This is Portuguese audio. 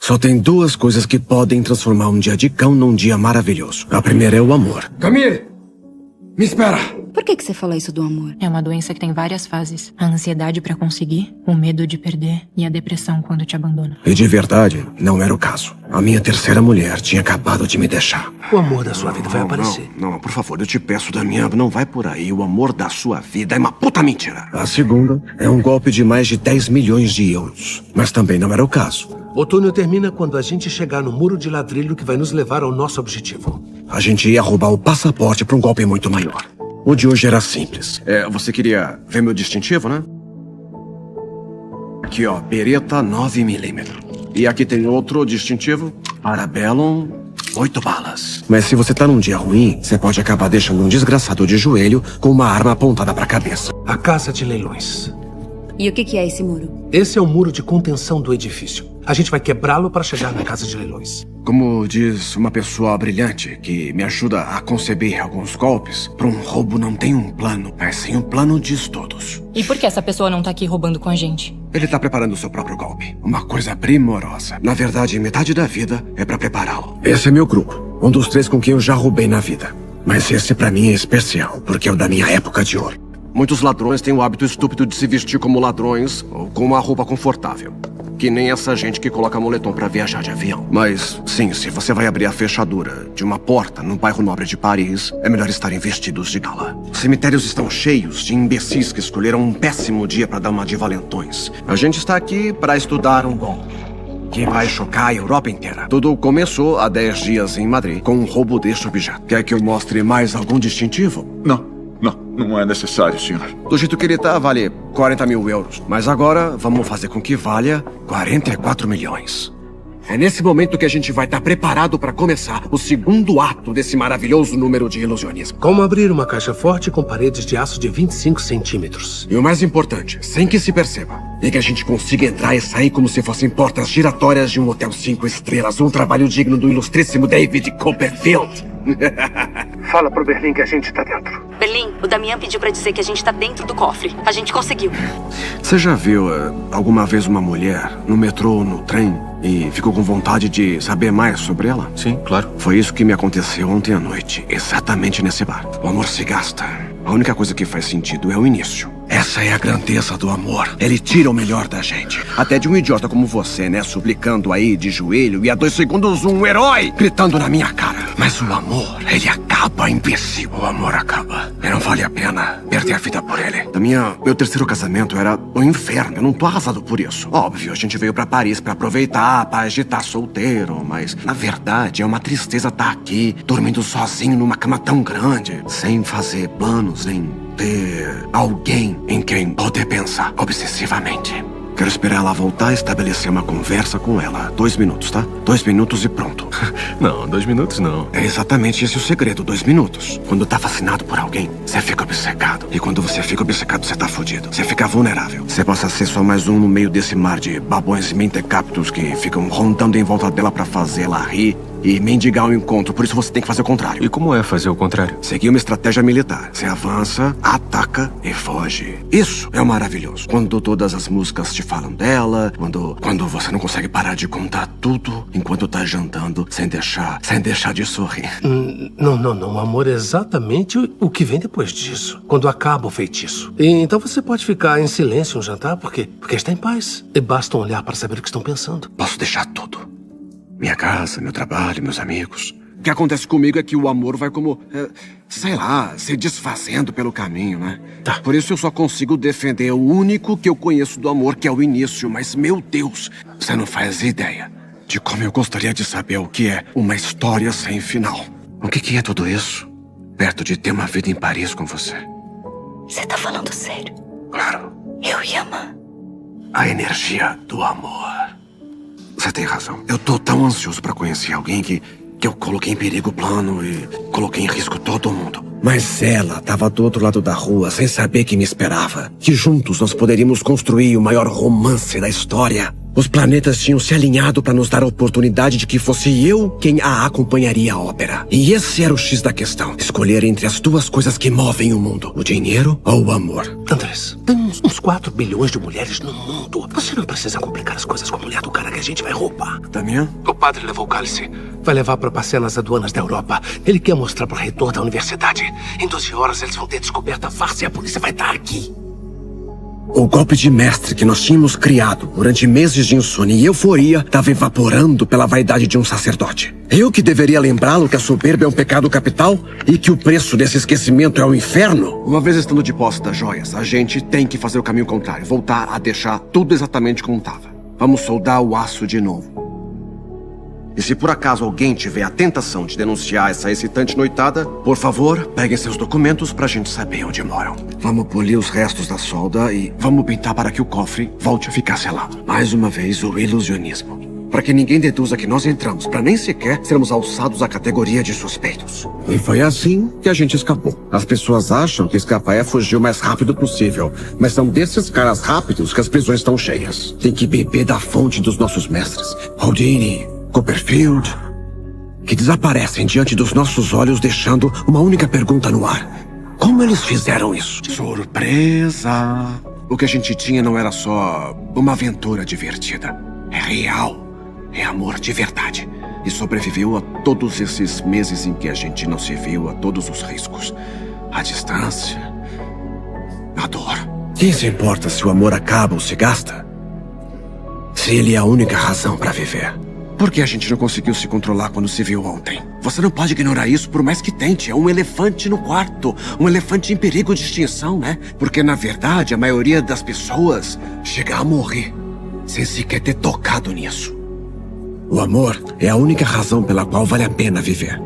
Só tem duas coisas que podem transformar um dia de cão num dia maravilhoso. A primeira é o amor. Camille! Me espera! Por que você fala isso do amor? É uma doença que tem várias fases. A ansiedade pra conseguir, o medo de perder e a depressão quando te abandona. E de verdade, não era o caso. A minha terceira mulher tinha acabado de me deixar. O amor da sua vida vai aparecer. Não, por favor, eu te peço, Damian, não vai por aí. O amor da sua vida é uma puta mentira. A segunda é um golpe de mais de 10 milhões de euros. Mas também não era o caso. O túnel termina quando a gente chegar no muro de ladrilho que vai nos levar ao nosso objetivo. A gente ia roubar o passaporte pra um golpe muito maior. O de hoje era simples. Você queria ver meu distintivo, né? Aqui, ó, Beretta 9mm. E aqui tem outro distintivo, Parabellum 8 balas. Mas se você tá num dia ruim, você pode acabar deixando um desgraçado de joelho com uma arma apontada pra cabeça. A casa de leilões. E o que é esse muro? Esse é o muro de contenção do edifício. A gente vai quebrá-lo para chegar na casa de leilões. Como diz uma pessoa brilhante que me ajuda a conceber alguns golpes, para um roubo não tem um plano, mas sim um plano diz todos. E por que essa pessoa não tá aqui roubando com a gente? Ele tá preparando o seu próprio golpe. Uma coisa primorosa. Na verdade, metade da vida é pra prepará-lo. Esse é meu grupo. Um dos 3 com quem eu já roubei na vida. Mas esse pra mim é especial, porque é o da minha época de ouro. Muitos ladrões têm o hábito estúpido de se vestir como ladrões ou com uma roupa confortável. Que nem essa gente que coloca moletom pra viajar de avião. Mas, sim, se você vai abrir a fechadura de uma porta num bairro nobre de Paris, é melhor estarem vestidos de gala. Os cemitérios estão cheios de imbecis que escolheram um péssimo dia pra dar uma de valentões. A gente está aqui pra estudar um golpe que vai chocar a Europa inteira. Tudo começou há 10 dias em Madrid com um roubo deste objeto. Quer que eu mostre mais algum distintivo? Não é necessário, senhor. Do jeito que ele tá, vale 40 mil euros. Mas agora, vamos fazer com que valha 44 milhões. É nesse momento que a gente vai estar preparado para começar o segundo ato desse maravilhoso número de ilusionismo. Como abrir uma caixa forte com paredes de aço de 25 centímetros. E o mais importante, sem que se perceba, é que a gente consiga entrar e sair como se fossem portas giratórias de um hotel 5 estrelas. Um trabalho digno do ilustríssimo David Copperfield. Fala pro Berlim que a gente tá dentro. Berlim, o Damian pediu pra dizer que a gente tá dentro do cofre. A gente conseguiu. Você já viu alguma vez uma mulher no metrô ou no trem e ficou com vontade de saber mais sobre ela? Sim, claro. Foi isso que me aconteceu ontem à noite, exatamente nesse bar. O amor se gasta. A única coisa que faz sentido é o início. Essa é a grandeza do amor. Ele tira o melhor da gente. Até de um idiota como você, né? Suplicando aí de joelho e a 2 segundos um herói gritando na minha cara. Mas o amor, ele acaba, imbecil. O amor acaba. E não vale a pena perder a vida por ele. Meu terceiro casamento era o inferno. Eu não tô arrasado por isso. Óbvio, a gente veio pra Paris pra aproveitar, pra agitar solteiro. Mas, na verdade, é uma tristeza estar aqui, dormindo sozinho numa cama tão grande, sem fazer planos, nem ter alguém em quem poder pensar obsessivamente. Quero esperar ela voltar e estabelecer uma conversa com ela. 2 minutos, tá? 2 minutos e pronto. Não, 2 minutos não. É exatamente esse o segredo, 2 minutos. Quando tá fascinado por alguém, você fica obcecado. E quando você fica obcecado, você tá fudido. Você fica vulnerável. Você passa a ser só mais um no meio desse mar de babões e mentecaptos que ficam rondando em volta dela pra fazê-la rir e mendigar o encontro. Por isso você tem que fazer o contrário. E como é fazer o contrário? Seguir uma estratégia militar. Você avança, ataca e foge. Isso é o maravilhoso. Quando todas as músicas te falam dela, quando você não consegue parar de contar tudo enquanto tá jantando, sem deixar de sorrir. Não. O amor é exatamente o que vem depois disso. Quando acaba o feitiço. E então você pode ficar em silêncio um jantar porque está em paz. E basta um olhar para saber o que estão pensando. Posso deixar tudo. Minha casa, meu trabalho, meus amigos. O que acontece comigo é que o amor vai como, sei lá, se desfazendo pelo caminho, né? Tá. Por isso eu só consigo defender o único que eu conheço do amor, que é o início. Mas, meu Deus, você não faz ideia de como eu gostaria de saber o que é uma história sem final. O que é tudo isso? Perto de ter uma vida em Paris com você. Você tá falando sério? Claro. Eu ia amar. A energia do amor. Você tem razão. Eu tô tão ansioso pra conhecer alguém que eu coloquei em perigo o plano e coloquei em risco todo mundo. Mas ela estava do outro lado da rua, sem saber que me esperava. Que juntos nós poderíamos construir o maior romance da história. Os planetas tinham se alinhado para nos dar a oportunidade de que fosse eu quem a acompanharia à ópera. E esse era o X da questão. Escolher entre as duas coisas que movem o mundo. O dinheiro ou o amor. Andrés, tem uns 4 bilhões de mulheres no mundo. Você não precisa complicar as coisas com a mulher do cara que a gente vai roubar. Damian? O padre levou o cálice. Vai levar para passear nas aduanas da Europa. Ele quer mostrar para o reitor da universidade. Em 12 horas eles vão ter descoberto a farsa e a polícia vai estar aqui. O golpe de mestre que nós tínhamos criado durante meses de insônia e euforia estava evaporando pela vaidade de um sacerdote. Eu que deveria lembrá-lo que a soberba é um pecado capital e que o preço desse esquecimento é o inferno. Uma vez estando de posse das joias, a gente tem que fazer o caminho contrário. Voltar a deixar tudo exatamente como estava. Vamos soldar o aço de novo. E se por acaso alguém tiver a tentação de denunciar essa excitante noitada, por favor, peguem seus documentos pra gente saber onde moram. Vamos polir os restos da solda e vamos pintar para que o cofre volte a ficar selado. Mais uma vez, o ilusionismo. Para que ninguém deduza que nós entramos, para nem sequer sermos alçados à categoria de suspeitos. E foi assim que a gente escapou. As pessoas acham que escapar é fugir o mais rápido possível, mas são desses caras rápidos que as prisões estão cheias. Tem que beber da fonte dos nossos mestres. Houdini, Copperfield, que desaparecem diante dos nossos olhos, deixando uma única pergunta no ar. Como eles fizeram isso? Surpresa! O que a gente tinha não era só uma aventura divertida. É real. É amor de verdade. E sobreviveu a todos esses meses em que a gente não se viu, a todos os riscos. A distância. A dor. Quem se importa se o amor acaba ou se gasta? Se ele é a única razão para viver. Por que a gente não conseguiu se controlar quando se viu ontem? Você não pode ignorar isso por mais que tente. É um elefante no quarto. Um elefante em perigo de extinção, né? Porque, na verdade, a maioria das pessoas chega a morrer sem sequer ter tocado nisso. O amor é a única razão pela qual vale a pena viver.